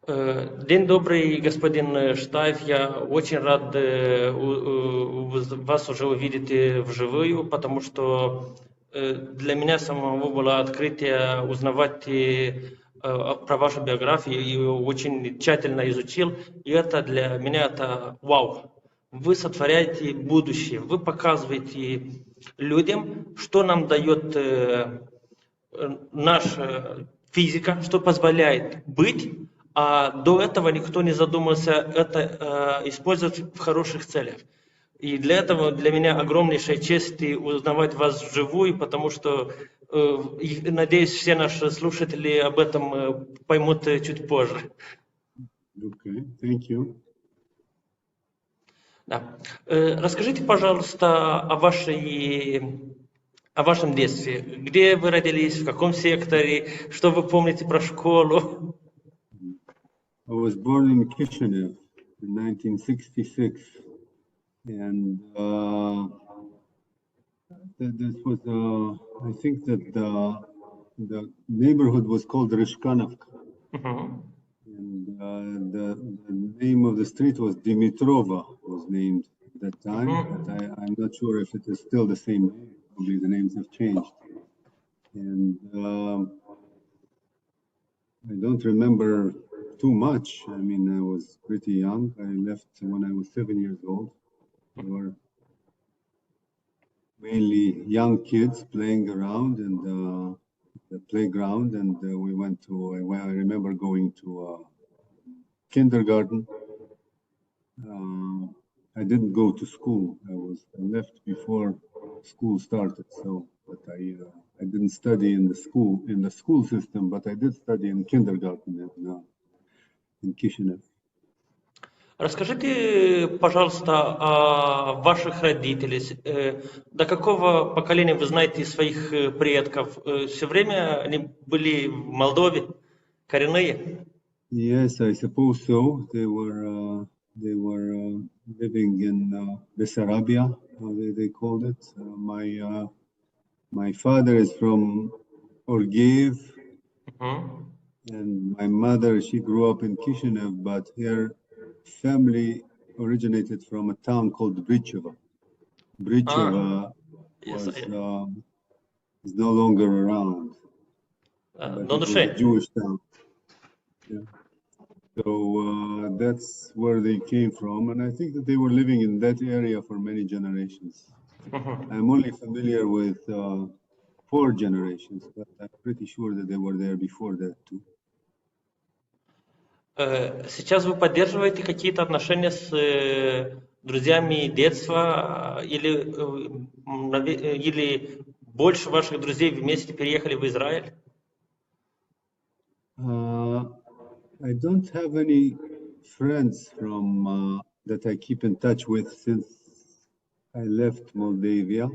День добрый, господин Shtaif. Я очень рад вас уже увидеть вживую, потому что для меня самого было открытие узнавать про вашу биографию и очень тщательно изучил. И это для меня это вау. Вы сотворяете будущее, вы показываете людям, что нам дает наша физика, что позволяет быть, а до этого никто не задумывался это использовать в хороших целях. И для этого для меня огромнейшая честь узнавать вас вживую, потому что, надеюсь, все наши слушатели об этом поймут чуть позже. Okay, thank you. Да. Расскажите, пожалуйста, о вашем детстве. Где вы родились, в каком секторе, что вы помните про школу? I was born in Chișinău in 1966, and this was, I think that the neighborhood was called Rishkanovka, and the name of the street was Dimitrova, was named at that time, but I'm not sure if it is still the same name. Probably the names have changed. And I don't remember too much. I mean, I was pretty young. I left when I was 7 years old. We were mainly young kids playing around in the playground, and we went to, I remember going to kindergarten. I didn't go to school. I left before school started, so but I didn't study in the school system, but I did study in kindergarten in Chișinău. Расскажите, пожалуйста, о ваших родителях. До какого поколения вы знаете своих предков? Все время они были в Молдове, коренные? Yes, I suppose so. They were living in Bessarabia, they called it. My father is from Orgiev, and my mother, she grew up in Chișinău, but her family originated from a town called Bricheva. Bricheva is no longer around. But it was a Jewish town. Yeah. So that's where they came from, and I think that they were living in that area for many generations. I'm only familiar with 4 generations, but I'm pretty sure that they were there before that too. Сейчас вы поддерживаете какие-то отношения с друзьями детства или больше ваших друзей вместе переехали в Израиль? I don't have any friends from that I keep in touch with since I left Moldavia.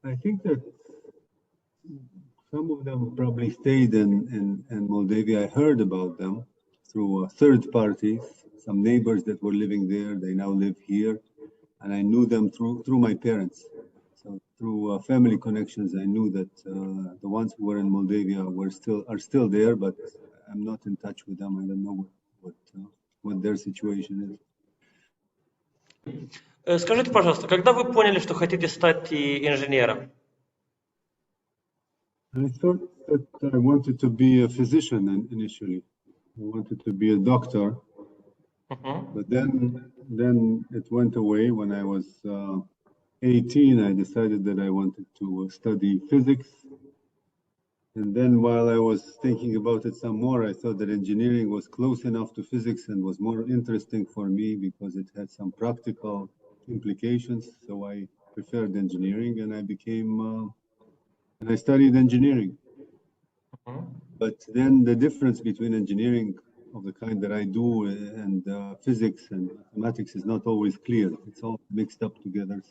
I think that some of them probably stayed in Moldavia. I heard about them through third parties, some neighbors that were living there. They now live here, and I knew them through my parents. So through family connections, I knew that the ones who were in Moldavia are still there, but I'm not in touch with them. I don't know what their situation is. Скажите, пожалуйста, когда вы поняли, что хотите стать инженером? I thought that I wanted to be a physician initially. I wanted to be a doctor, but then it went away. When I was 18, I decided that I wanted to study physics. And then while I was thinking about it some more, I thought that engineering was close enough to physics and was more interesting for me because it had some practical implications. So I preferred engineering, and I studied engineering. But then the difference between engineering of the kind that I do and physics and mathematics is not always clear. It's all mixed up together.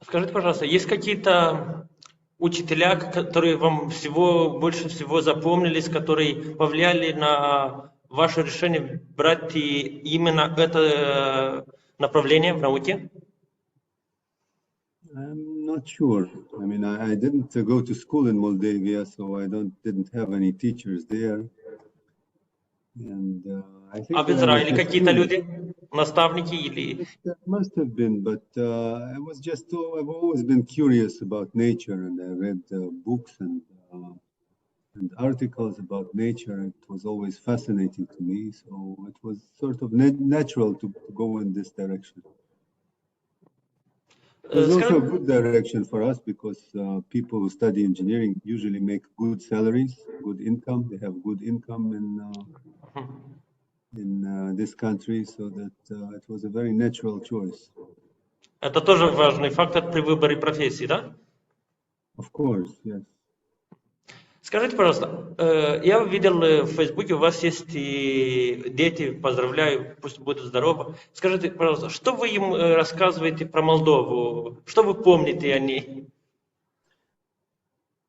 Скажите, пожалуйста, есть какие-то учителя, которые вам больше всего запомнились, которые повлияли на ваше решение брать именно это направление в науке? I'm not sure. I mean, I didn't go to school in Moldavia, so I didn't have any teachers there. And I think А в Израиле какие-то люди, наставники или... There must have been, but I've always been curious about nature, and I read books and articles about nature. It was always fascinating to me, so it was sort of natural to go in this direction. It was also a good direction for us because people who study engineering usually make good salaries, good income. They have good income in this country, so that it was a very natural choice. Это тоже важный фактор при выборе профессии, да? Of course, yes. Скажите, пожалуйста, я видел в Фейсбуке, у вас есть дети, поздравляю, пусть будут здоровы. Скажите, пожалуйста, что вы им рассказываете про Молдову? Что вы помните о ней?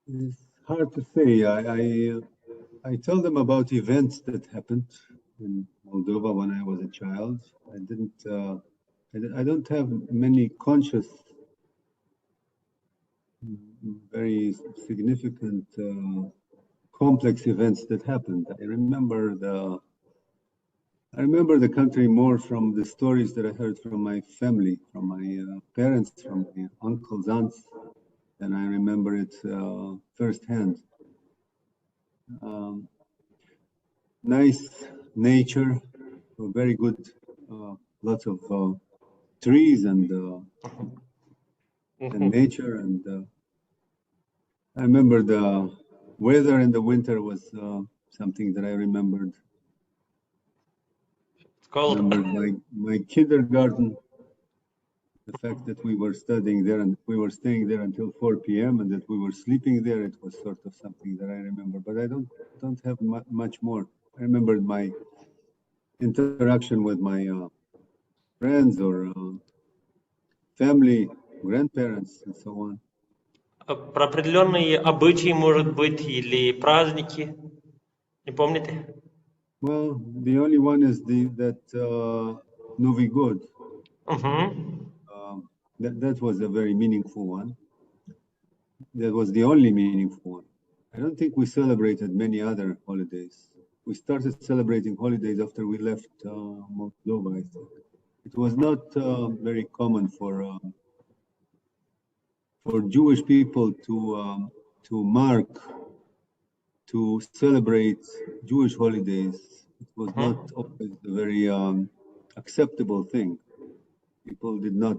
It's hard to say. I tell them about events that happened in Moldova when I was a child. I don't have many conscious, very significant, complex events that happened. I remember the country more from the stories that I heard from my family, from my parents, from my uncles, aunts, and I remember it firsthand. Nice nature, very good, lots of trees and nature, and I remember the weather in the winter was something that I remembered. It's cold. Remembered my kindergarten, the fact that we were studying there and we were staying there until 4 p.m. and that we were sleeping there. It was sort of something that I remember, but I don't have much more. I remembered my interaction with my friends or family, grandparents, and so on. Про определенные обычаи, может быть, или праздники. Не помните? Well, the only one is that Novi God. That was a very meaningful one. That was the only meaningful one. I don't think we celebrated many other holidays. We started celebrating holidays after we left Moldova, I think. It was not very common for Jewish people to celebrate Jewish holidays. It was not always a very acceptable thing. People did not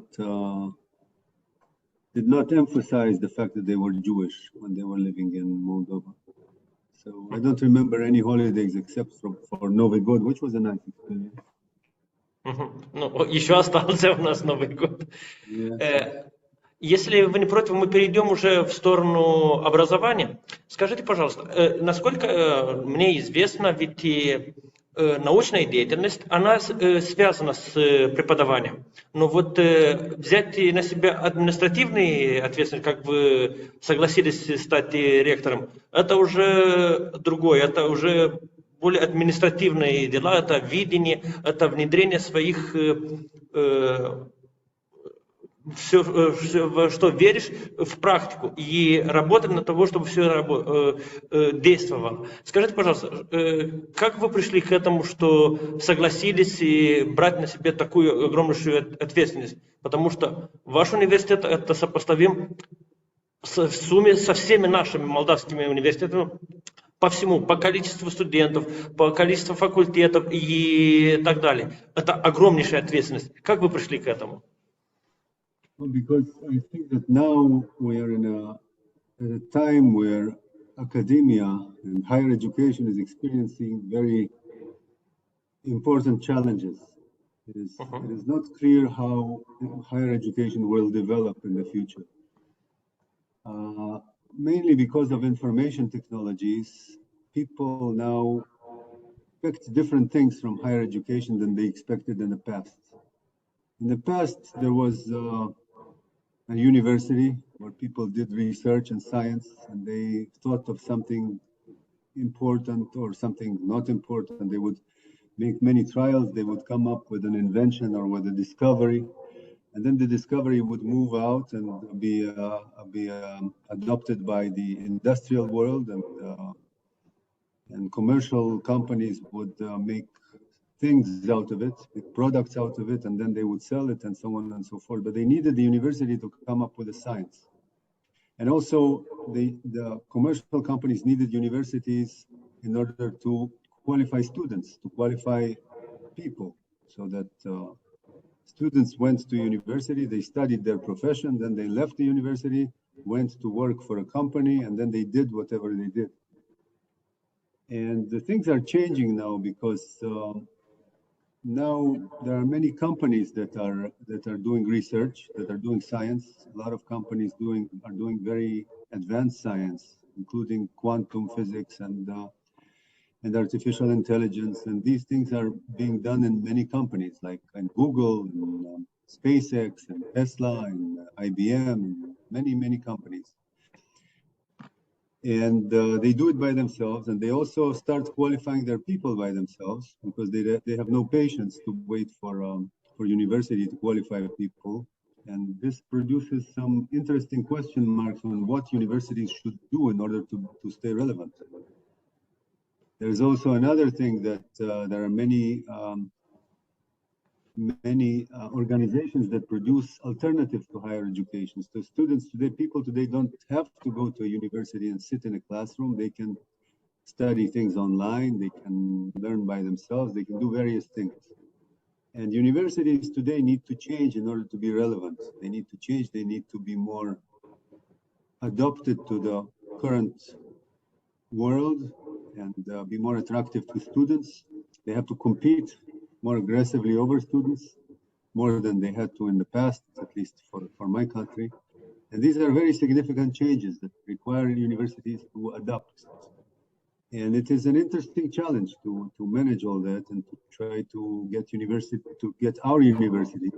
emphasize the fact that they were Jewish when they were living in Moldova. So I don't remember any holidays except for Novi God, which was a nice experience. Ну, еще остался у нас Новый год. Если вы не против, мы перейдем уже в сторону образования. Скажите, пожалуйста, насколько мне известно, ведь научная деятельность, она связана с преподаванием. Но вот взять на себя административные ответственности, как вы согласились стать ректором, это уже другое, это уже более административные дела, это видение, это внедрение своих, все, во что веришь, в практику и работать на того, чтобы все действовало. Скажите, пожалуйста, как вы пришли к этому, что согласились и брать на себя такую огромнейшую ответственность? Потому что ваш университет это сопоставим в сумме со всеми нашими молдавскими университетами по всему, по количеству студентов, по количеству факультетов и так далее. Это огромнейшая ответственность. Как вы пришли к этому? Well, because I think that now we are at a time where academia and higher education is experiencing very important challenges. It is not clear how higher education will develop in the future. Mainly because of information technologies, people now expect different things from higher education than they expected in the past. In the past, there was a university where people did research and science, and they thought of something important or something not important. They would make many trials. They would come up with an invention or with a discovery, and then the discovery would move out and be adopted by the industrial world, and commercial companies would make things out of it, make products out of it, and then they would sell it and so on and so forth. But they needed the university to come up with a science. And also the commercial companies needed universities in order to qualify students, to qualify people, so that students went to university, they studied their profession, then they left the university, went to work for a company, and then they did whatever they did. And the things are changing now because now there are many companies that are doing research, that are doing science. A lot of companies are doing very advanced science, including quantum physics and artificial intelligence. And these things are being done in many companies, like in Google, and SpaceX, and Tesla, and IBM, and many companies. And they do it by themselves, and they also start qualifying their people by themselves, because they have no patience to wait for university to qualify people. And this produces some interesting question marks on what universities should do in order to stay relevant. There's also another thing that there are many organizations that produce alternatives to higher education. So students today, people today don't have to go to a university and sit in a classroom. They can study things online. They can learn by themselves. They can do various things. And universities today need to change in order to be relevant. They need to change. They need to be more adapted to the current world and be more attractive to students. They have to compete more aggressively over students, more than they had to in the past, at least for my country. And these are very significant changes that require universities to adapt. And it is an interesting challenge to manage all that and to try to get our university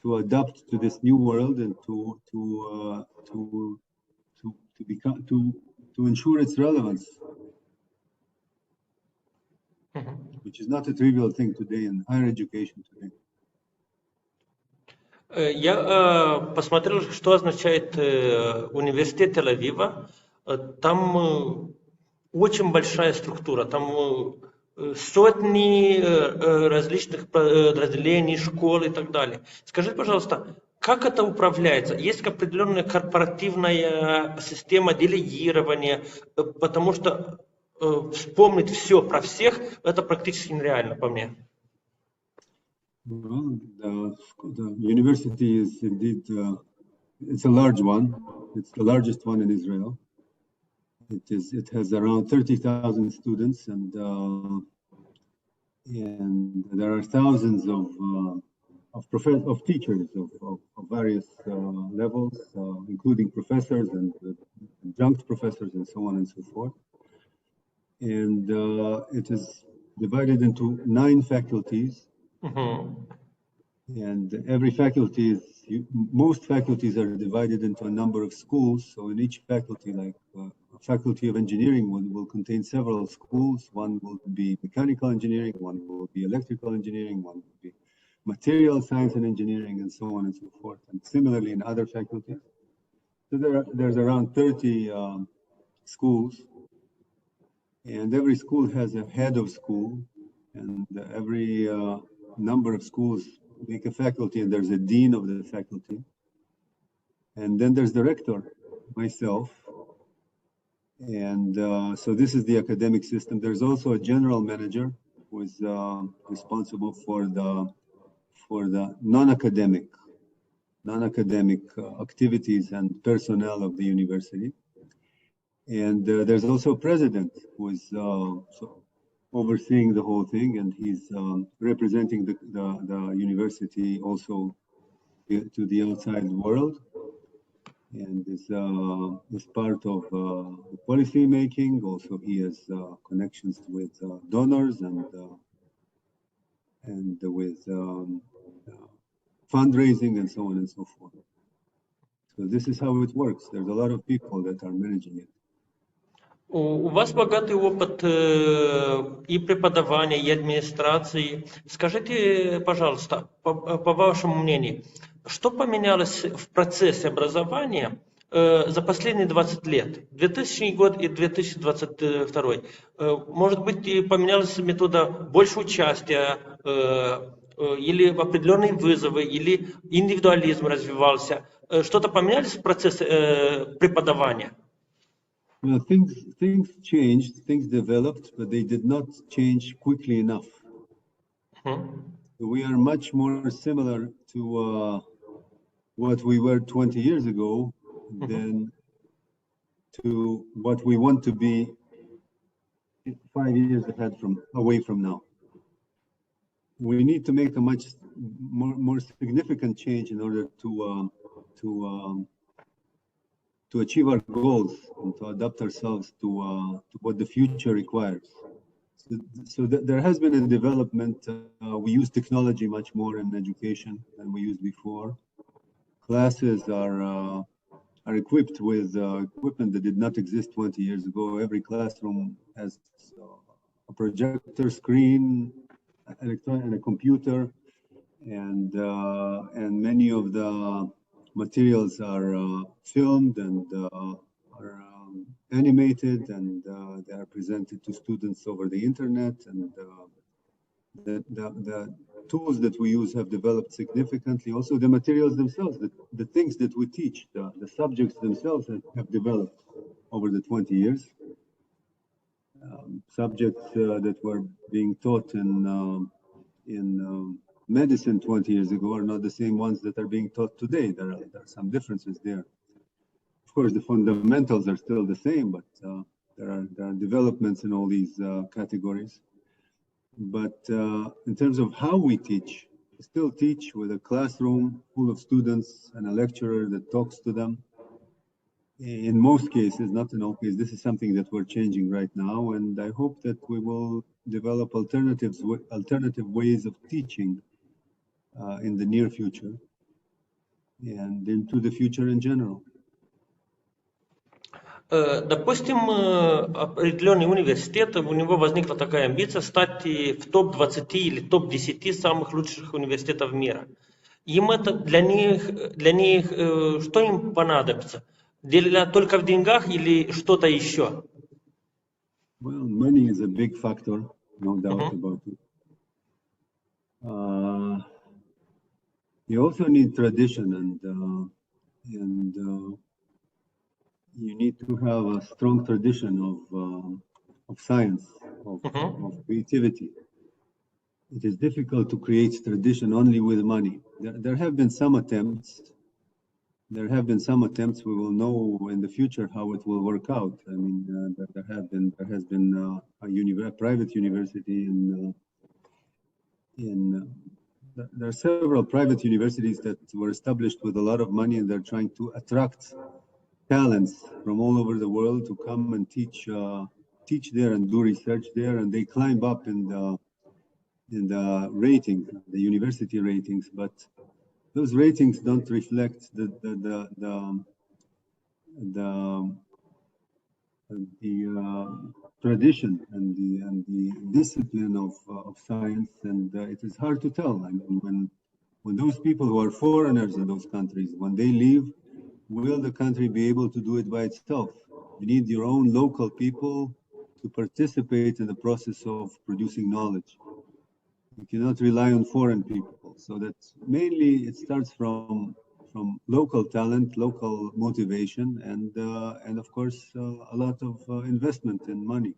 to adapt to this new world and to ensure its relevance, which is not a trivial thing today in higher education today. Я посмотрел, что означает университет Тель-Авива. Там очень большая структура, там сотни различных подразделений, школ и так далее. Скажите, пожалуйста, как это управляется? Есть определенная корпоративная система делегирования, потому что вспомнить все про всех, это практически нереально по мне. Well, the university is indeed, it's a large one. It's the largest one in Israel. It has around 30,000 students, and there are thousands of teachers of various levels, including professors and adjunct professors and so on and so forth. And it is divided into 9 faculties. And every faculty most faculties are divided into a number of schools. So in each faculty, like a faculty of engineering will contain several schools. One will be mechanical engineering, one will be electrical engineering, one will be material science and engineering, and so on and so forth. And similarly in other faculties. So there's around 30 schools, and every school has a head of school, and every number of schools make a faculty, and there's a dean of the faculty. And then there's the rector, myself. And so this is the academic system. There's also a general manager who is responsible for the non-academic activities and personnel of the university. And there's also a president who is overseeing the whole thing, and he's representing the university also to the outside world, and is part of the policy making. Also, he has connections with donors and with fundraising and so on and so forth. So this is how it works. There's a lot of people that are managing it. У вас богатый опыт и преподавания, и администрации. Скажите, пожалуйста, по вашему мнению, что поменялось в процессе образования за последние 20 лет, 2000 год и 2022? Может быть, и поменялась метода больше участия, или определенные вызовы, или индивидуализм развивался? Что-то поменялось в процессе преподавания? Well, things changed, things developed, but they did not change quickly enough. We are much more similar to what we were 20 years ago than to what we want to be 5 years away from now. We need to make a much more significant change in order to achieve our goals and to adapt ourselves to what the future requires. So there has been a development. We use technology much more in education than we used before. Classes are equipped with equipment that did not exist 20 years ago. Every classroom has a projector screen, and a computer, and many of the materials are filmed and are animated, and they are presented to students over the internet. And the tools that we use have developed significantly. Also, the materials themselves, the things that we teach, the subjects themselves have developed over the 20 years. Subjects that were being taught in medicine 20 years ago are not the same ones that are being taught today. There are some differences there. Of course, the fundamentals are still the same, but there are developments in all these categories. But in terms of how we teach, we still teach with a classroom full of students and a lecturer that talks to them. In most cases, not in all cases, this is something that we're changing right now, and I hope that we will develop alternative ways of teaching in the near future and into the future in general. Допустим, определенный университет, у него возникла такая амбиция стать в топ-20 или топ-10 самых лучших университетов мира. Им это для них что им понадобится? Дело только в деньгах или что-то еще? Well, money is a big factor, no doubt about it. You also need tradition, and you need to have a strong tradition of science, of creativity. It is difficult to create tradition only with money. There have been some attempts. We will know in the future how it will work out. I mean, there has been a private university there are several private universities that were established with a lot of money, and they're trying to attract talents from all over the world to come and teach there and do research there, and they climb up in the ratings, the university ratings, but those ratings don't reflect the tradition and the discipline of science, and it is hard to tell. I mean, when those people who are foreigners in those countries, when they leave, will the country be able to do it by itself? You need your own local people to participate in the process of producing knowledge. You cannot rely on foreign people. So that mainly it starts from local talent, local motivation, and of course a lot of investment in money.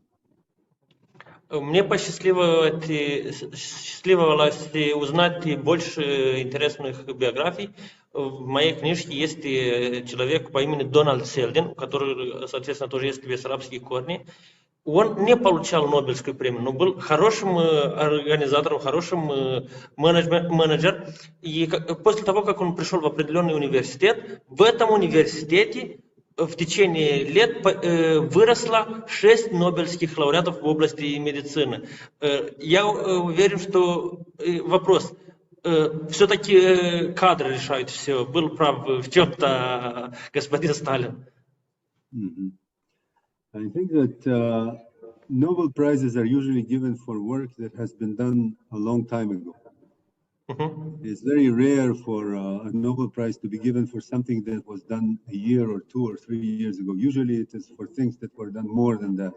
Мне посчастливилось узнать больше интересных биографий. В моей книжке есть человек по имени Дональд Селдин, у которого, соответственно, тоже есть бессарабские корни. Он не получал Нобелевскую премию, но был хорошим организатором, хорошим менеджером. И после того, как он пришел в определенный университет, в этом университете в течение лет выросло 6 нобелевских лауреатов в области медицины. Я уверен, что вопрос, все-таки кадры решают все. Был прав в чем-то господин Сталин. I think that Nobel Prizes are usually given for work that has been done a long time ago. It's very rare for a Nobel Prize to be given for something that was done a year or 2 or 3 years ago. Usually it is for things that were done more than that.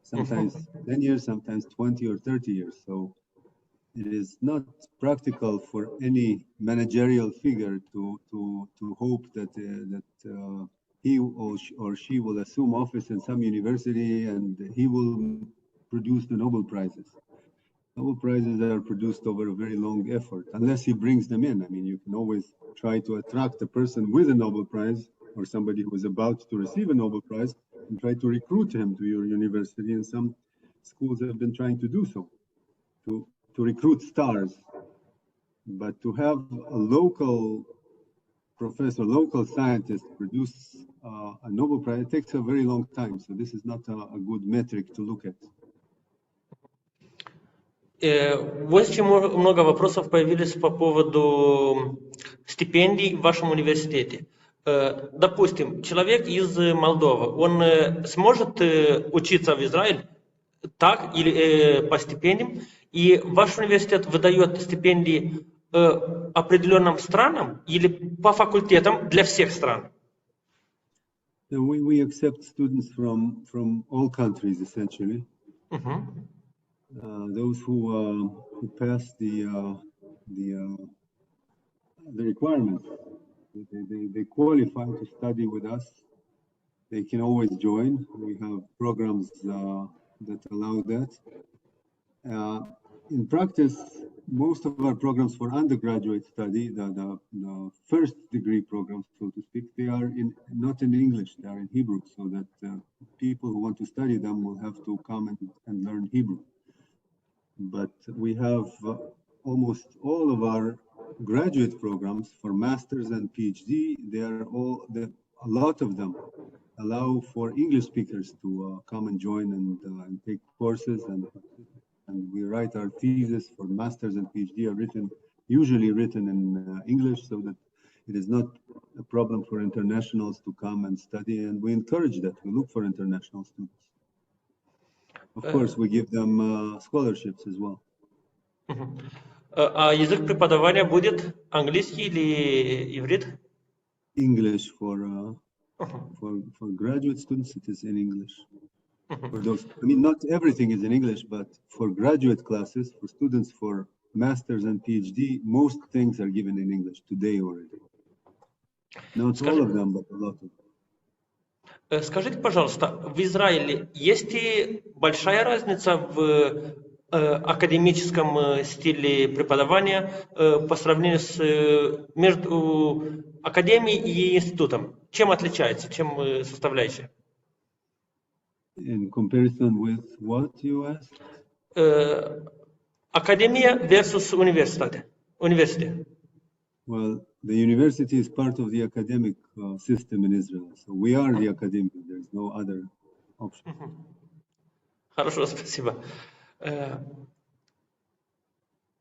Sometimes 10 years, sometimes 20 or 30 years. So it is not practical for any managerial figure to hope that he or she will assume office in some university and he will produce the Nobel Prizes. Nobel Prizes are produced over a very long effort, unless he brings them in. I mean, you can always try to attract a person with a Nobel Prize or somebody who is about to receive a Nobel Prize and try to recruit him to your university. And some schools have been trying to do so, to recruit stars. But to have a local professor, local scientist produce a Nobel Prize, it takes a very long time. So this is not a good metric to look at. Очень много вопросов появились по поводу стипендий в вашем университете. Допустим, человек из Молдовы, он сможет учиться в Израиле так или по стипендиям, и ваш университет выдает стипендии определенным странам или по факультетам для всех стран? We accept students from all countries, essentially. Those who pass the requirements, they qualify to study with us. They can always join. We have programs that allow that. In practice, most of our programs for undergraduate study, the first degree programs, so to speak, they are not in English, they are in Hebrew, so that people who want to study them will have to come and learn Hebrew. But we have almost all of our graduate programs for masters and PhD, a lot of them allow for English speakers to come and join and take courses, and we write our thesis for masters and PhD are usually written in English, so that it is not a problem for internationals to come and study, and we encourage that. We look for international students. Of course, we give them scholarships as well. А язык преподавания будет английский или иврит? English for graduate students, it is in English. For those, I mean, not everything is in English, but for graduate classes, for students for masters and PhD, most things are given in English today already. Not all of them, but a lot of them. Скажите, пожалуйста, в Израиле есть ли большая разница в академическом стиле преподавания по сравнению между академией и институтом? Чем отличается, чем составляющая? In comparison with what you asked? Академия versus университет. Well, the university is part of the academic system in Israel. So we are the academy. There's no other option. Хорошо, спасибо.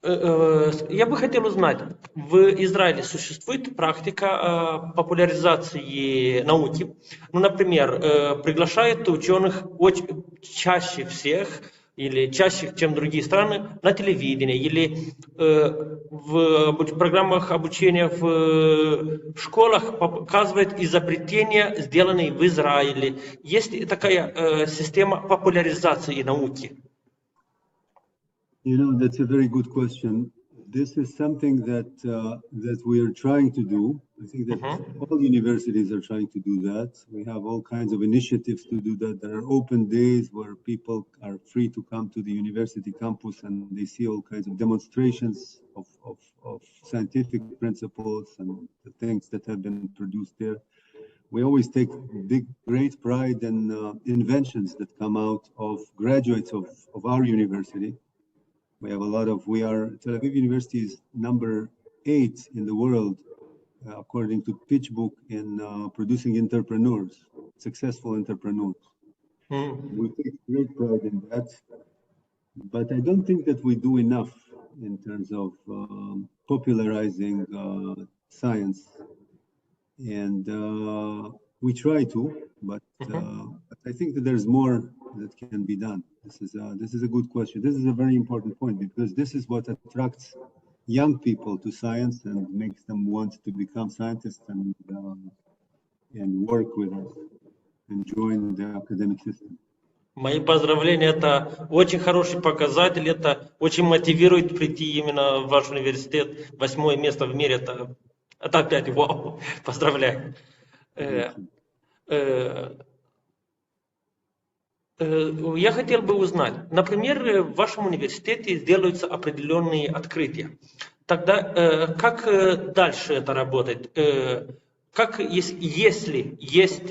Я бы хотел узнать, в Израиле существует практика популяризации науки? Ну, например, приглашают ученых чаще всех или чаще, чем другие страны, на телевидении или в программах обучения в школах показывают изобретения, сделанные в Израиле. Есть ли такая система популяризации науки? You know, that's a very good question. This is something that we are trying to do. I think that all universities are trying to do that. We have all kinds of initiatives to do that. There are open days where people are free to come to the university campus and they see all kinds of demonstrations of scientific principles and the things that have been produced there. We always take great pride in inventions that come out of graduates of our university. We have Tel Aviv University is number 8 in the world, according to PitchBook, in producing entrepreneurs, successful entrepreneurs. We take great pride in that, but I don't think that we do enough in terms of popularizing science. And we try to, but I think that there's more that can be done. This is a good question. This is a very important point because this is what attracts young people to science and makes them want to become scientists and work with us and join the academic system. Мои поздравления, это очень хороший показатель, это очень мотивирует прийти именно в ваш университет. 8-е место в мире, это опять вау, поздравляю. Я хотел бы узнать, например, в вашем университете делаются определенные открытия. Тогда как дальше это работает? Как, если есть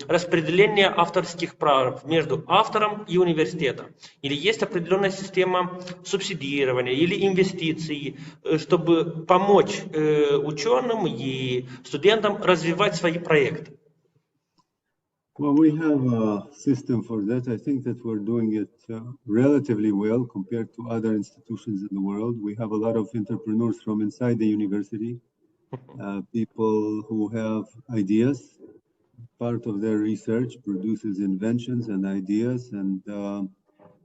распределение авторских прав между автором и университетом, или есть определенная система субсидирования или инвестиций, чтобы помочь ученым и студентам развивать свои проекты? Well, we have a system for that. I think that we're doing it relatively well compared to other institutions in the world. We have a lot of entrepreneurs from inside the university, people who have ideas. Part of their research produces inventions and ideas, and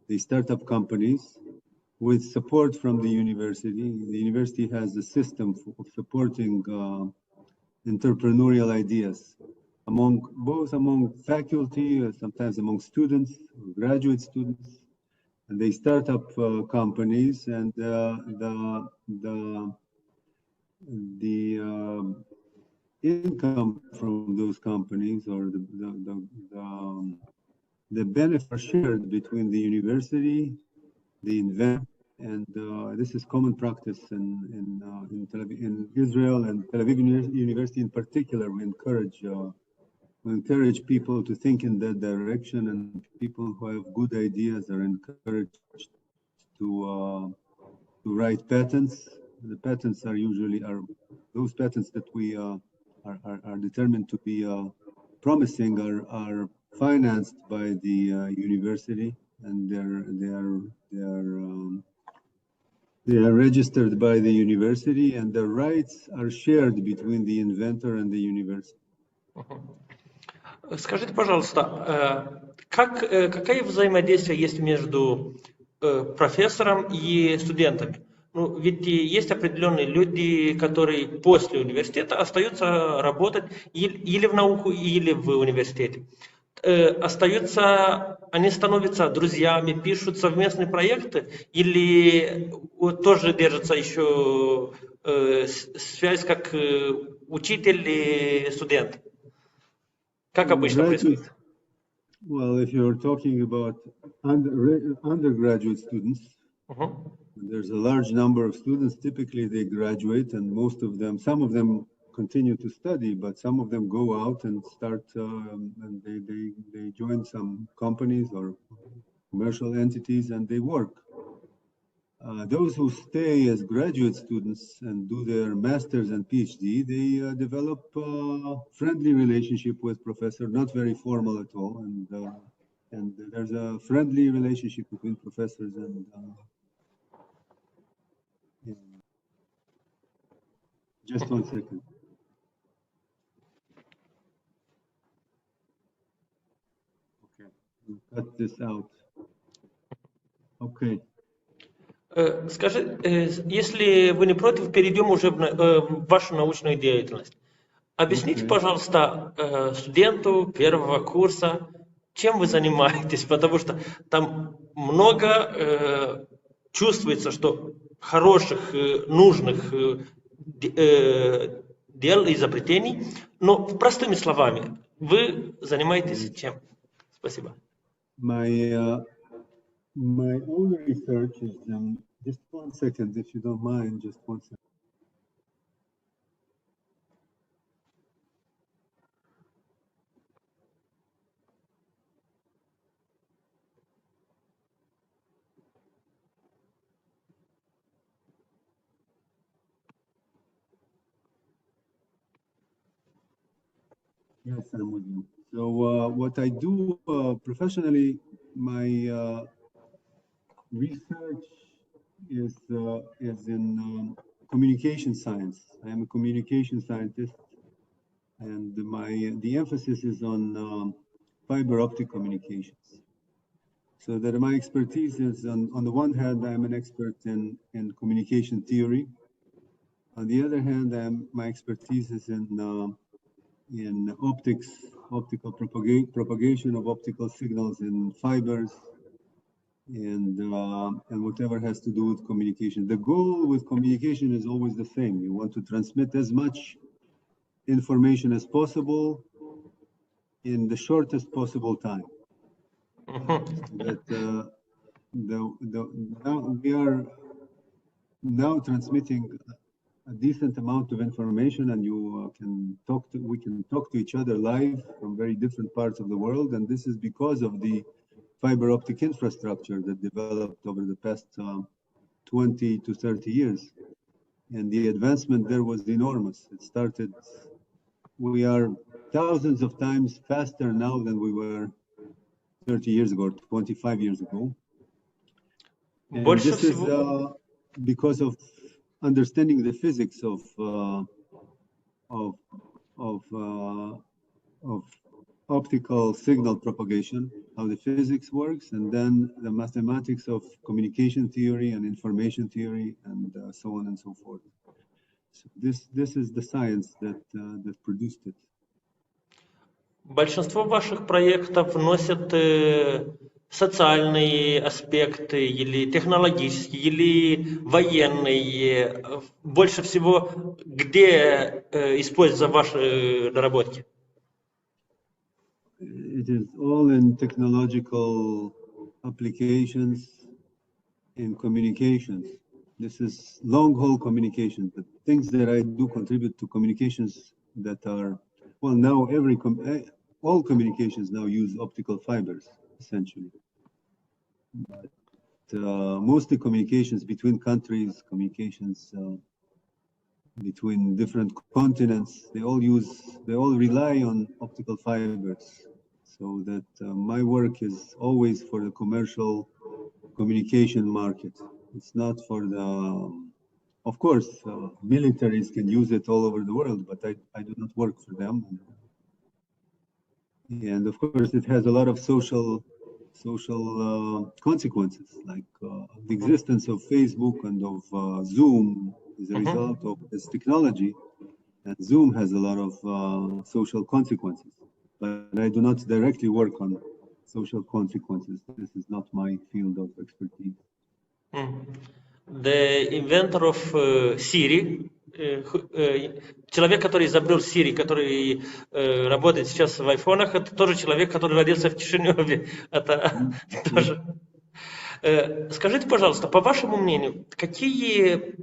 they start up companies with support from the university. The university has a system of supporting entrepreneurial ideas. Both among faculty, sometimes among students, graduate students, and they start up companies, and the income from those companies or the benefits are shared between the university, the inventor, and this is common practice in Israel and Tel Aviv University in particular. We encourage people to think in that direction, and people who have good ideas are encouraged to write patents. The patents are usually those patents that we are determined to be promising are financed by the university, and they are registered by the university, and the rights are shared between the inventor and the university. Скажите, пожалуйста, какое взаимодействие есть между профессором и студентами? Ну, ведь есть определенные люди, которые после университета остаются работать или в науку, или в университете. Они становятся друзьями, пишут совместные проекты, или тоже держится еще связь как учитель и студент? Как обычно происходит? Well, if you're talking about undergraduate students, there's a large number of students. Typically, they graduate, and some of them continue to study, but some of them go out and start, and they join some companies or commercial entities, and they work. Those who stay as graduate students and do their master's and PhD, they develop a friendly relationship with professor, not very formal at all, and there's a friendly relationship between professors and just one second. Okay, we'll cut this out. Okay. Скажи, если вы не против, перейдем уже в вашу научную деятельность. Объясните, пожалуйста, студенту первого курса, чем вы занимаетесь, потому что там много чувствуется, что хороших, нужных дел, изобретений, но простыми словами, вы занимаетесь чем? Спасибо. My own research is, just 1 second, if you don't mind, just 1 second. Yes, I'm with you. So what I do professionally, my research is in communication science. I am a communication scientist, and the emphasis is on fiber optic communications. So that my expertise is, on the one hand, I'm an expert in communication theory. On the other hand, my expertise is in optics, optical propagation of optical signals in fibers, and whatever has to do with communication. The goal with communication is always the same. You want to transmit as much information as possible in the shortest possible time. That now we are now transmitting a decent amount of information, and we can talk to each other live from very different parts of the world, and this is because of the fiber optic infrastructure that developed over the past 20 to 30 years. And the advancement there was enormous. It started, we are thousands of times faster now than we were 30 years ago, 25 years ago. And this is because of understanding the physics of optical signal propagation, how the physics works, and then the mathematics of communication theory and information theory, and so on and so forth. So this is the science that produced it. Большинство ваших проектов носят социальные аспекты, или технологические, или военные. Больше всего где используются ваши наработки? It is all in technological applications, in communications. This is long-haul communications. The things that I do contribute to communications that are, well, now all communications now use optical fibers, essentially. But mostly communications between countries, communications between different continents, they all rely on optical fibers. So that my work is always for the commercial communication market. It's not for the, of course, militaries can use it all over the world, but I do not work for them. And of course, it has a lot of social consequences, like the existence of Facebook and of Zoom is a result of this technology, and Zoom has a lot of social consequences. But I do not directly work on social consequences. This is not my field of expertise. The inventor of Siri, человек, который изобрел Siri, который работает сейчас в айфонах, это тоже человек, который родился в Кишиневе. Это тоже. Скажите, пожалуйста, по вашему мнению, какие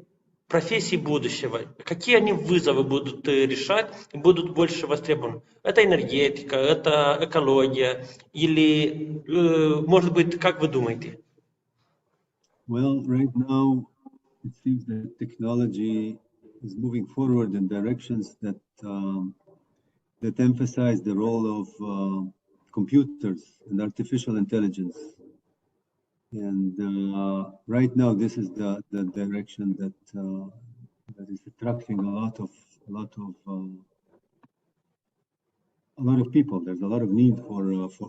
профессии будущего, какие они вызовы будут решать и будут больше востребованы? Это энергетика, это экология, или, может быть, как вы думаете? Well, right now, it seems that technology is moving forward in directions that that emphasize the role of computers and artificial intelligence. And right now, this is the direction that is attracting a lot of people. There's a lot of need for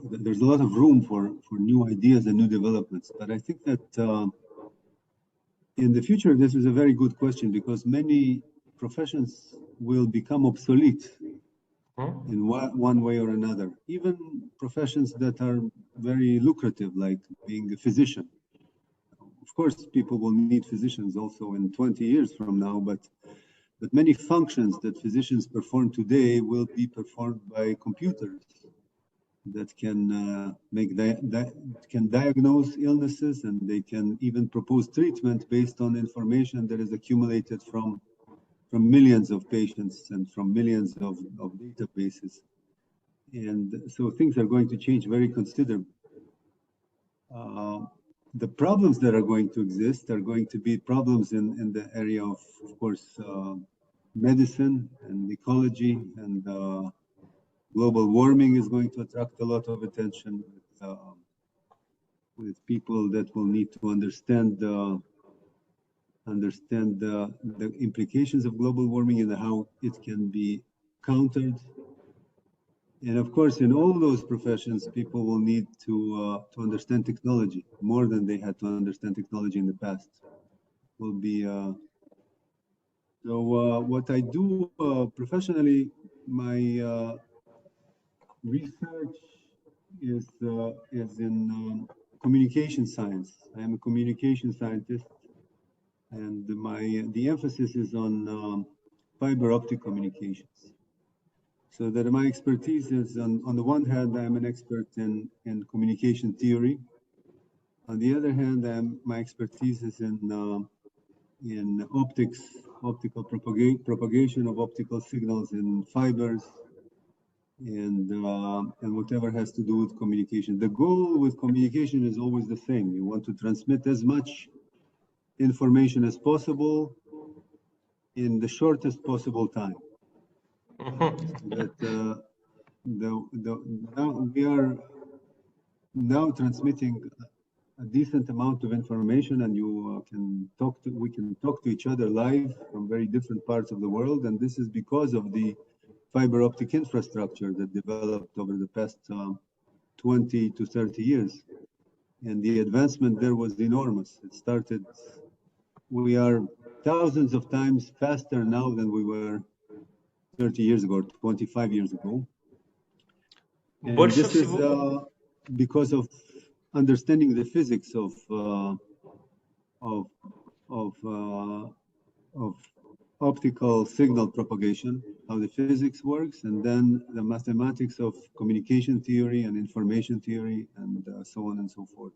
there's a lot of room for new ideas and new developments. But I think that in the future, this is a very good question, because many professions will become obsolete in one way or another. Even professions that are very lucrative, like being a physician. Of course, people will need physicians also in 20 years from now, but many functions that physicians perform today will be performed by computers that can can diagnose illnesses, and they can even propose treatment based on information that is accumulated from millions of patients and from millions of databases. And so things are going to change very considerably. The problems that are going to exist are going to be problems in the area of course, medicine and ecology, and global warming is going to attract a lot of attention with people that will need to understand the implications of global warming and how it can be countered. And of course, in all those professions, people will need to understand technology more than they had to understand technology in the past. Will be so. What I do professionally, my research is in communication science. I am a communication scientist, and the emphasis is on fiber optic communications. So that my expertise is on the one hand, I'm an expert in communication theory. On the other hand, my expertise is in optics, optical propagation of optical signals in fibers, and whatever has to do with communication. The goal with communication is always the same. You want to transmit as much information as possible in the shortest possible time. That now we are now transmitting a decent amount of information, and we can talk to each other live from very different parts of the world, and this is because of the fiber optic infrastructure that developed over the past 20 to 30 years, and the advancement there was enormous. It started. We are thousands of times faster now than we were 30 years ago, 25 years ago. And this is because of understanding the physics of optical signal propagation, how the physics works, and then the mathematics of communication theory and information theory, and so on and so forth.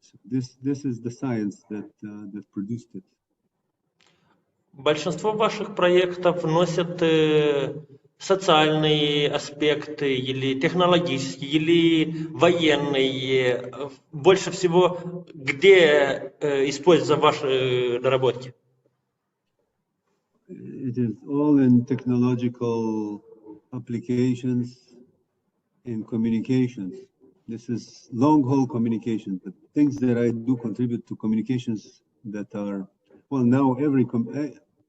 So this is the science that produced it. Большинство ваших проектов носят социальные аспекты или технологические, или военные. Больше всего где используются ваши наработки? It is all in technological applications, in communications. This is long-haul communications. The things that I do contribute to communications that are, well, now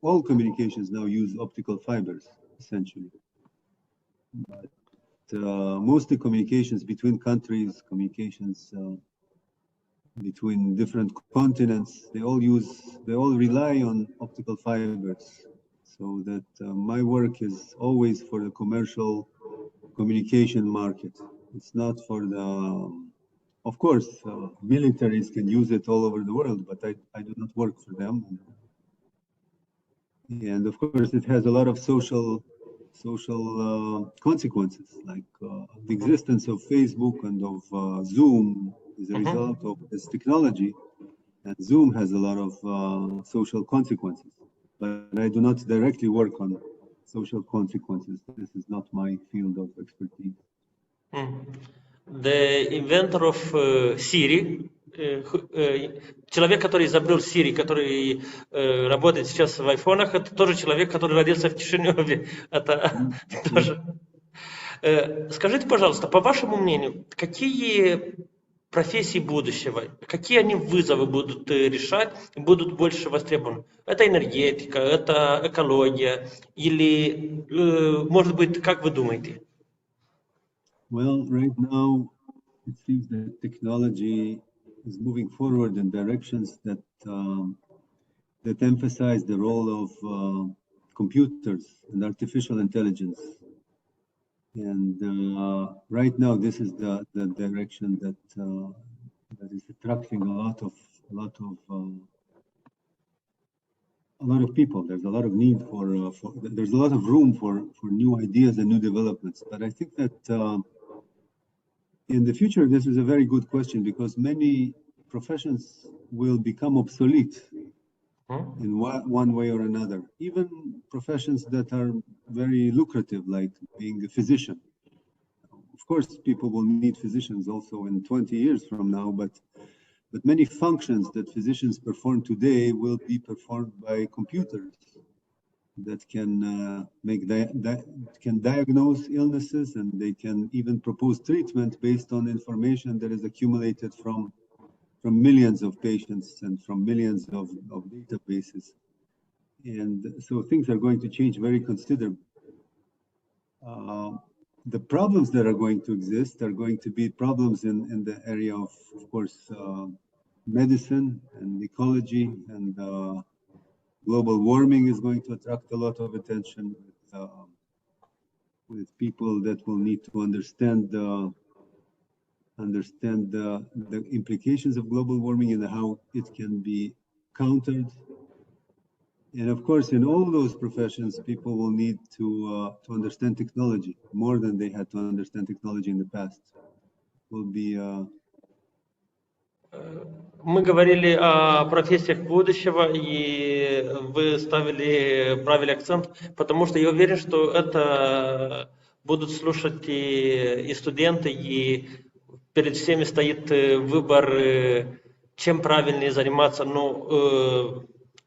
all communications now use optical fibers, essentially. But mostly communications between countries, communications between different continents, they all rely on optical fibers. So that my work is always for the commercial communication market. It's not for the, of course, militaries can use it all over the world, but I do not work for them. And of course, it has a lot of social consequences, like the existence of Facebook and of Zoom is a result of this technology, and Zoom has a lot of social consequences. But I do not directly work on social consequences. This is not my field of expertise. The inventor of Siri, человек, который изобрел Siri, который работает сейчас в айфонах, это тоже человек, который родился в Кишиневе. Это тоже. Скажите, пожалуйста, по вашему мнению, какие профессии будущего, какие они вызовы будут решать, будут больше востребованы? Это энергетика, это экология, или, может быть, как вы думаете? Well, right now, it seems that technology is moving forward in directions that emphasize the role of computers and artificial intelligence. And right now, this is the direction that is attracting a lot of people. There's a lot of need for there's a lot of room for new ideas and new developments. But I think that in the future, this is a very good question, because many professions will become obsolete in one way or another. Even professions that are very lucrative, like being a physician. Of course, people will need physicians also in 20 years from now, but many functions that physicians perform today will be performed by computers that can can diagnose illnesses, and they can even propose treatment based on information that is accumulated from millions of patients and from millions of databases. And so things are going to change very considerably. the problems that are going to exist are going to be problems in the area of course, medicine and ecology, and global warming is going to attract a lot of attention with people that will need to understand the implications of global warming and how it can be countered. And of course, in all those professions, people will need to understand technology more than they had to understand technology in the past. Will be. Мы говорили о профессиях будущего, и вы ставили правильный акцент, потому что я уверен, что это будут слушать и студенты, и перед всеми стоит выбор, чем правильнее заниматься. Но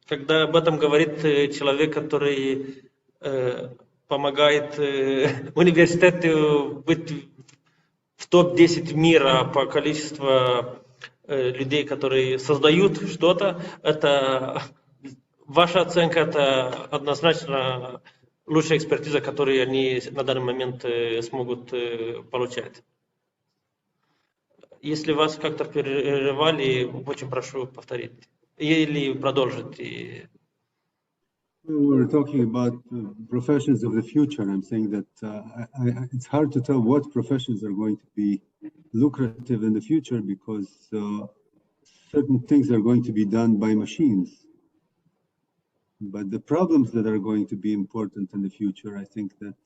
когда об этом говорит человек, который помогает университету быть в топ-10 мира по количеству людей, которые создают что-то, это ваша оценка, это однозначно лучшая экспертиза, которую они на данный момент смогут получать. Если вас как-то прерывали, очень прошу повторить или продолжить. We were talking about professions of the future. I'm saying that it's hard to tell what professions are going to be lucrative in the future because certain things are going to be done by machines. But the problems that are going to be important in the future, I think that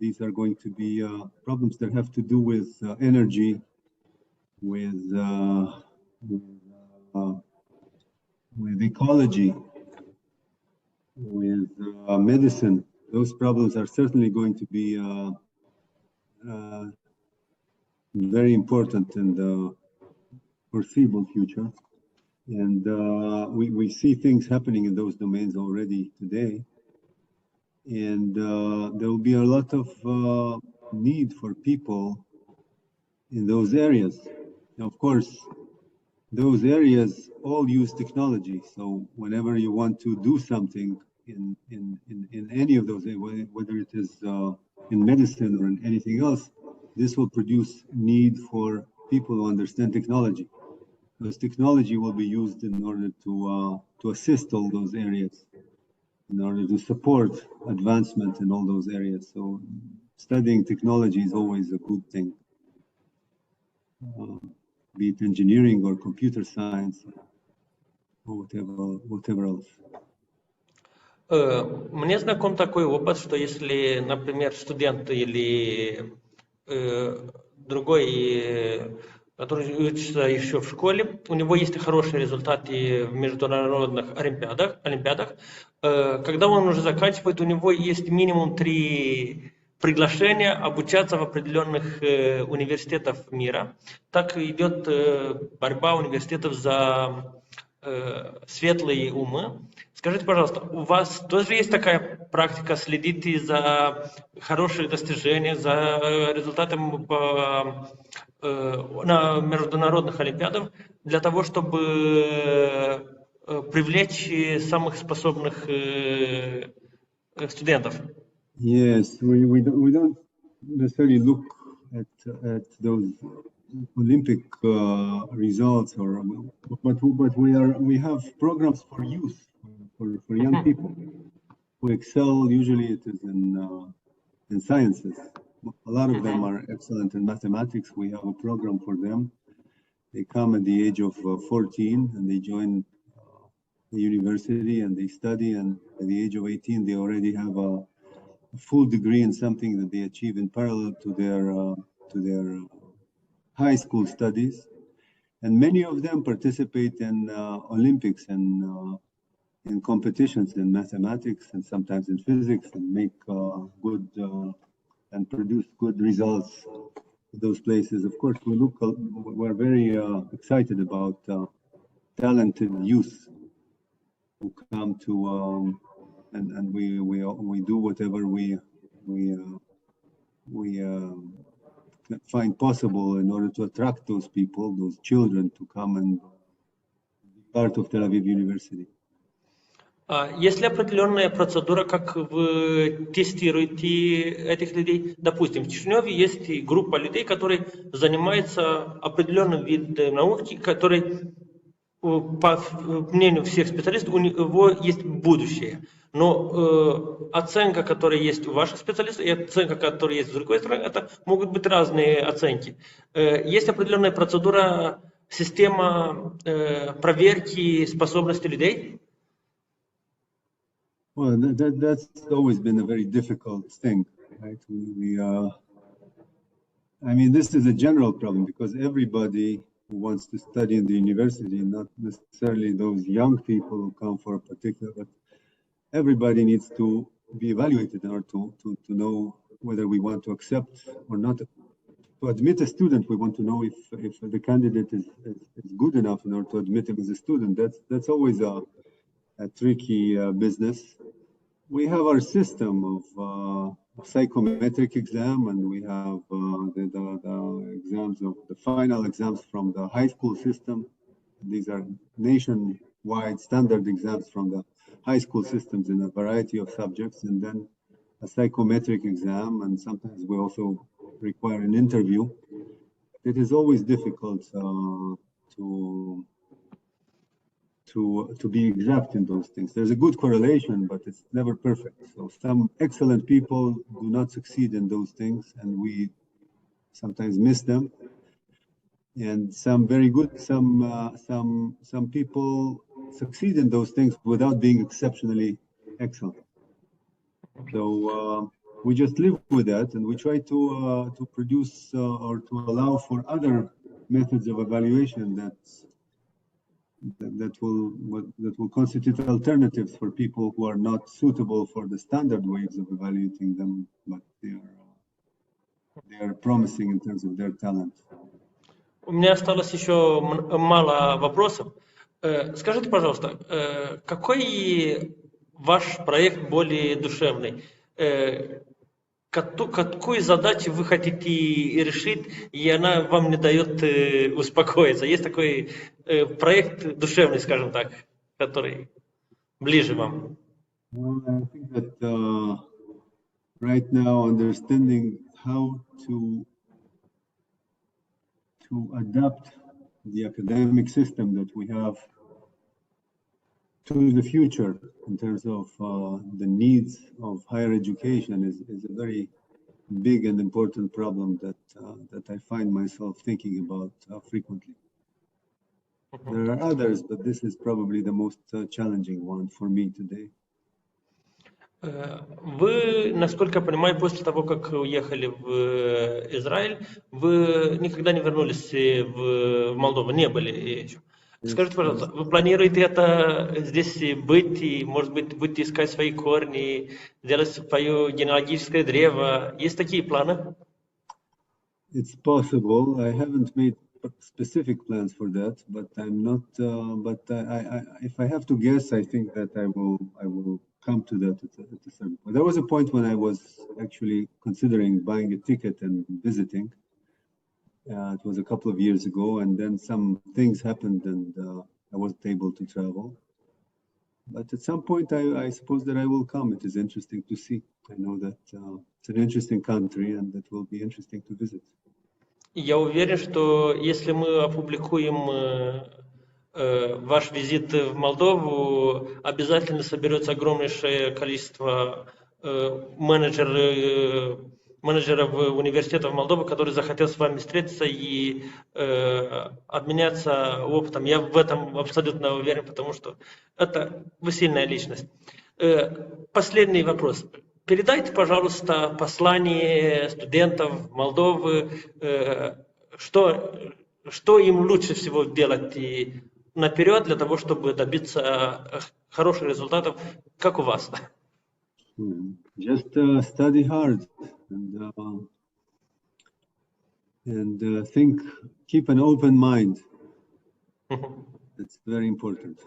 these are going to be problems that have to do with energy, with ecology, with medicine. Those problems are certainly going to be very important in the foreseeable future. And we see things happening in those domains already today. And there will be a lot of need for people in those areas. Now, of course, those areas all use technology. So whenever you want to do something in any of those, whether it is in medicine or in anything else, this will produce need for people who understand technology. Because technology will be used in order to assist all those areas, in order to support advancement in all those areas. So studying technology is always a good thing. Be it engineering or computer science or whatever else. Мне знаком такой опыт, что если, например, студент или другой, который учится еще в школе, у него есть хорошие результаты в международных олимпиадах, когда он уже заканчивает, у него есть минимум 3 приглашения обучаться в определенных университетах мира. Так идет борьба университетов за светлые умы. Скажите, пожалуйста, у вас тоже есть такая практика, следите за хорошими достижениями, за результатами на международных олимпиадах, для того, чтобы привлечь самых способных студентов? Yes, we don't necessarily look at those Olympic results, but we have programs for youth, for young people who excel. Usually, it is in sciences. A lot of them are excellent in mathematics. We have a program for them. They come at the age of 14 and they join the university and they study. And at the age of 18, they already have a full degree in something that they achieve in parallel to their high school studies. And many of them participate in Olympics and in competitions in mathematics and sometimes in physics, and make good and produce good results in those places. Of course, we're very excited about talented youth who come to and we do whatever we find possible in order to attract those people, those children, to come and be part of Tel Aviv University. Есть ли определенная процедура, как вы тестируете этих людей? Допустим, в Чечневе есть группа людей, которые занимаются определенным видом науки, который, по мнению всех специалистов, у него есть будущее. Но оценка, которая есть у ваших специалистов, и оценка, которая есть с другой стороны, это могут быть разные оценки. Есть определенная процедура, система проверки способностей людей? Well, that's always been a very difficult thing, right? I mean, this is a general problem because everybody who wants to study in the university, not necessarily those young people who come for a particular, but everybody needs to be evaluated in order to know whether we want to accept or not. To admit a student, we want to know if the candidate is good enough in order to admit him as a student. That's always a tricky business. We have our system of psychometric exam, and we have the exams of the final exams from the high school system. These are nationwide standard exams from the high school systems in a variety of subjects, and then a psychometric exam, and sometimes we also require an interview. It is always difficult to be exact in those things. There's a good correlation, but it's never perfect. So some excellent people do not succeed in those things, and we sometimes miss them. And some very good, some people succeed in those things without being exceptionally excellent. So we just live with that, and we try to produce or to allow for other methods of evaluation that will constitute alternatives for people who are not suitable for the standard ways of evaluating them, but they are promising in terms of their talent. У меня осталось еще мало вопросов. Скажите, пожалуйста, какой ваш проект более душевный? Какую задачу вы хотите решить, и она вам не дает успокоиться? Есть такой проект душевный, скажем так, который ближе вам? Well, I think that right now understanding how to adapt the academic system that we have to the future in terms of the needs of higher education is a very big and important problem that I find myself thinking about frequently. There are others, but this is probably the most challenging one for me today. Вы, насколько я понимаю, после того, как уехали в Израиль, вы никогда не вернулись в Молдову, не были еще. Скажите, пожалуйста, вы планируете это здесь быть и, может быть, будете искать свои корни, делать свое генеалогическое древо? Есть такие планы? It's possible. I haven't made specific plans for that, but I'm not. But if I have to guess, I think that I will come to that at a certain point. There was a point when I was actually considering buying a ticket and visiting. It was a couple of years ago, and then some things happened, and I wasn't able to travel. But at some point, I suppose that I will come. It is interesting to see. I know that it's an interesting country, and it will be interesting to visit. Я уверен, что если мы опубликуем ваш визит в Молдову, обязательно соберется огромнейшее количество менеджеров университетов Молдовы, которые захотят с вами встретиться и обменяться опытом. Я в этом абсолютно уверен, потому что вы сильная личность. Последний вопрос. Передайте, пожалуйста, послание студентов Молдовы, что им лучше всего делать наперед для того, чтобы добиться хороших результатов, как у вас. Just study hard and think, keep an open mind. It's very important.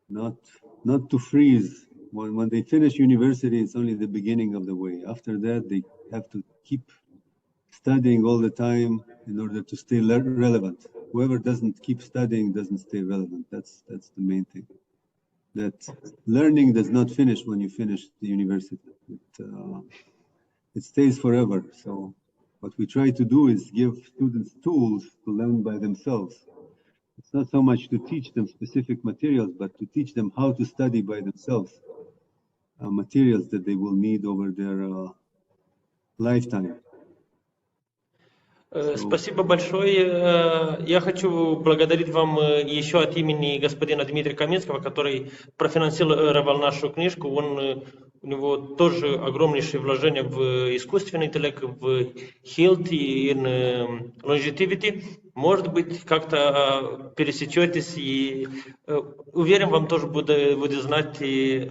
Not to freeze. When they finish university, it's only the beginning of the way. After that, they have to keep studying all the time in order to stay relevant. Whoever doesn't keep studying doesn't stay relevant. That's the main thing. that learning does not finish when you finish the university. It stays forever. So what we try to do is give students tools to learn by themselves. It's not so much to teach them specific materials, but to teach them how to study by themselves, materials that they will need over their lifetime. Спасибо большое. Я хочу благодарить вам еще от имени господина Дмитрия Каменского, который профинансировал нашу книжку. У него тоже огромнейшие вложения в искусственный интеллект, в health и longevity. Может быть, как-то пересечетесь, и уверен, вам тоже будет знать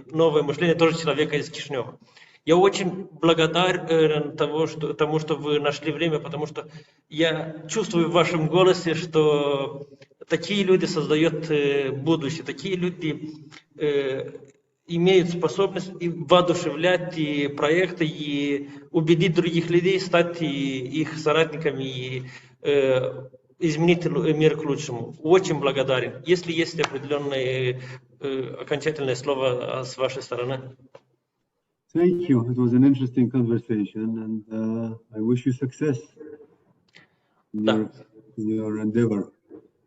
новое мышление тоже человека из Кишинева. Я очень благодарен тому, что вы нашли время, потому что я чувствую в вашем голосе, что такие люди создают будущее, такие люди имеют способность и воодушевлять и проекты, и убедить других людей стать их соратниками, и изменить мир к лучшему. Очень благодарен. Если есть определенное окончательное слово с вашей стороны. Thank you. It was an interesting conversation, and I wish you success in your endeavor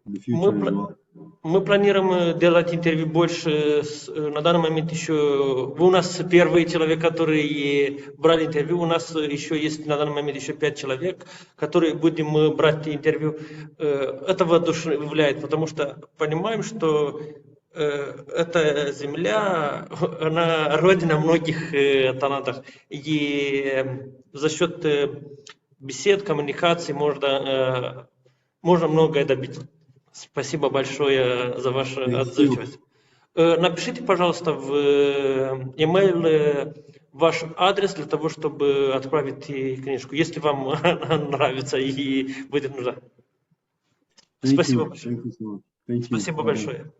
in the future as well. Мы планируем делать интервью больше. На данный момент еще вы у нас первый человек, который брали интервью. У нас еще есть на данный момент еще 5 человек, которые будем брать интервью. Это воодушевляет, потому что понимаем, что эта земля, она родина многих талантов. И за счет бесед, коммуникаций можно многое добиться. Спасибо большое за вашу отзывчивость. Напишите, пожалуйста, в email ваш адрес для того, чтобы отправить книжку, если вам нравится и будет нужна. Спасибо большое. Thank you. Спасибо большое.